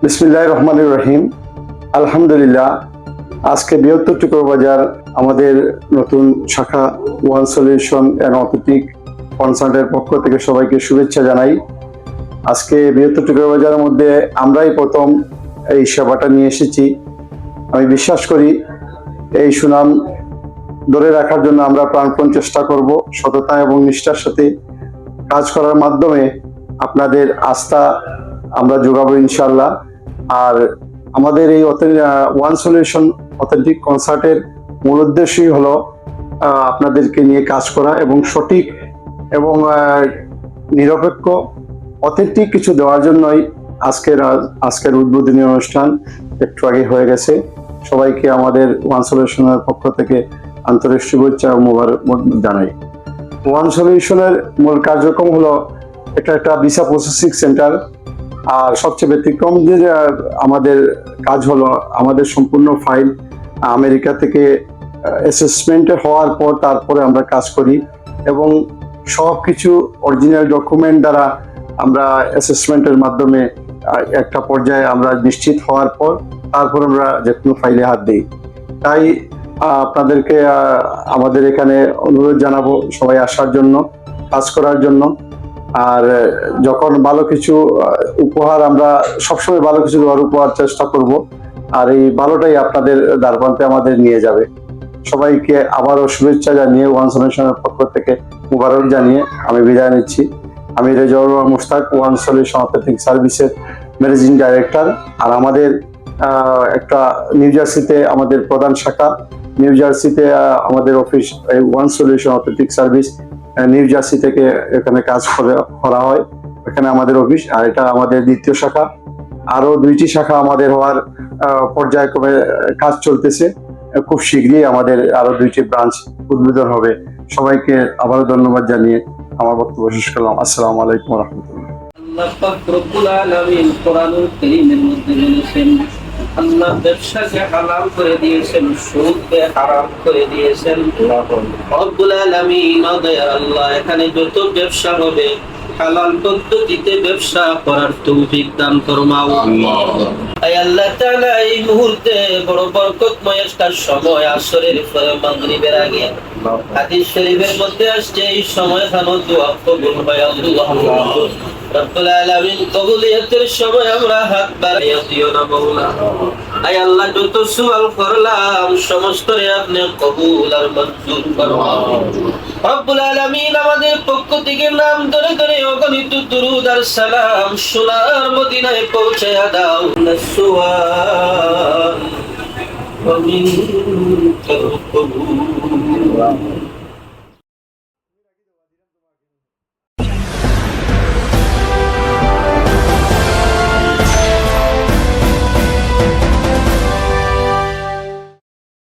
বিসমিল্লাহির রহমানির রহিম। আলহামদুলিল্লাহ, আজকে বৃহত্তর টুকরোবাজার আমাদের নতুন শাখা ওয়ান সলিউশন অ্যান্ড অথেন্টিক কনসাল্টের পক্ষ থেকে সবাইকে শুভেচ্ছা জানাই। আজকে বৃহত্তর টুকরোবাজারের মধ্যে আমরাই প্রথম এই সেবাটা নিয়ে এসেছি। আমি বিশ্বাস করি এই সুনাম ধরে রাখার জন্য আমরা প্রাণপণ চেষ্টা করব। সততা এবং নিষ্ঠার সাথে কাজ করার মাধ্যমে আপনাদের আস্থা আমরা যোগাবো ইনশাল্লাহ। আর আমাদের এই ওয়ান সলিউশন অথেন্টিক কনসার্টের মূল উদ্দেশ্যই হলো আপনাদেরকে নিয়ে কাজ করা এবং সঠিক এবং নিরপেক্ষ অথেন্টিক কিছু দেওয়ার জন্যই আজকের উদ্বোধনী অনুষ্ঠান একটু আগে হয়ে গেছে। সবাইকে আমাদের ওয়ান সলিউশনের পক্ষ থেকে আন্তরিক শুভেচ্ছা ও মোবারকবাদ জানাই। ওয়ান সলিউশনের মূল কার্যক্রম হলো এটা একটা ভিসা প্রসেসিং সেন্টার। আর সবচেয়ে ব্যতিক্রম যে আমাদের কাজ হলো আমাদের সম্পূর্ণ ফাইল আমেরিকা থেকে অ্যাসেসমেন্ট হওয়ার পর তারপরে আমরা কাজ করি এবং সব কিছু অরিজিনাল ডকুমেন্ট দ্বারা আমরা অ্যাসেসমেন্টের মাধ্যমে একটা পর্যায়ে আমরা নিশ্চিত হওয়ার পর তারপর আমরা যে কোনো ফাইলে হাত দিই। তাই আপনাদেরকে আমাদের এখানে অনুরোধ জানাবো সবাই আসার জন্য, কাজ করার জন্য। আর যখন ভালো কিছু উপহার, আমরা সবসময় ভালো কিছু দেওয়ার উপহার চেষ্টা করব, আর এই ভালোটাই আপনাদের দ্বারপ্রান্তে আমাদের নিয়ে যাবে। সবাইকে আবারও শুভেচ্ছা জানিয়ে ওয়ান সলিউশনের পক্ষ থেকে মুবারক জানিয়ে আমি বিদায় নিচ্ছি। আমি Rezaur Rahman Mushtaq, one solution authentic সার্ভিসের ম্যানেজিং ডাইরেক্টর। আর আমাদের একটা নিউ জার্সিতে আমাদের প্রধান শাখা, নিউ জার্সিতে আমাদের office one solution authentic service new jersey থেকে এখানে কাজ করা হয়, এখানে আমাদের অফিস। আর এটা আমাদের দ্বিতীয় শাখা। আরো 2টি শাখা আমাদের হওয়ার পর্যায়ক্রমে কাজ চলতেছে। খুব শীঘ্রই আমাদের আরো 2টি ব্রাঞ্চ উদ্বোধন হবে। সবাইকে আবারও ধন্যবাদ জানিয়ে আমার বক্তব্য শেষ করলাম। আসসালামু আলাইকুম ওয়া রাহমাতুল্লাহ। আল্লাহ পাক রব্বুল আলামিন কোরআনুল কারীমের মধ্যে বলেছেন, আল্লাহ ব্যবসাকে হালাল করে দিয়েছেন, সুদকে হারাম করে দিয়েছেন। রব্বুল আলামিন আল্লাহ এখানে যত ব্যবসা হবে হালাল পদ্ধতিতে ব্যবসা করার তৌফিক দান ফরমাও। আয় আল্লাহ তাআলা এই মুহূর্তে বড় বরকতময় একটা সময়, আসরের পরে মাগরিবের আগে হাদিস শরীফের মধ্যে আসছে এই সময় খানো দোয়া কবুল হয়। আল্লাহ রব্বুল আলামিন কবুলিয়তের সময় আমরা হাত বাড়িয়ে দিও না মাওলা। আয় আল্লাহ যত সুয়াল করলাম সমস্ত আপনি কবুল আর মঞ্জুর ফরমাও। রব্বুল আলামিন আমাদের পক্ষ থেকে নাম ধরে ধরে অগণিত দুরূদ আর সালাম সোনার মদিনায় পৌঁছায়া দাও। সুওয়াল ওয়া মিনকাল কবুল।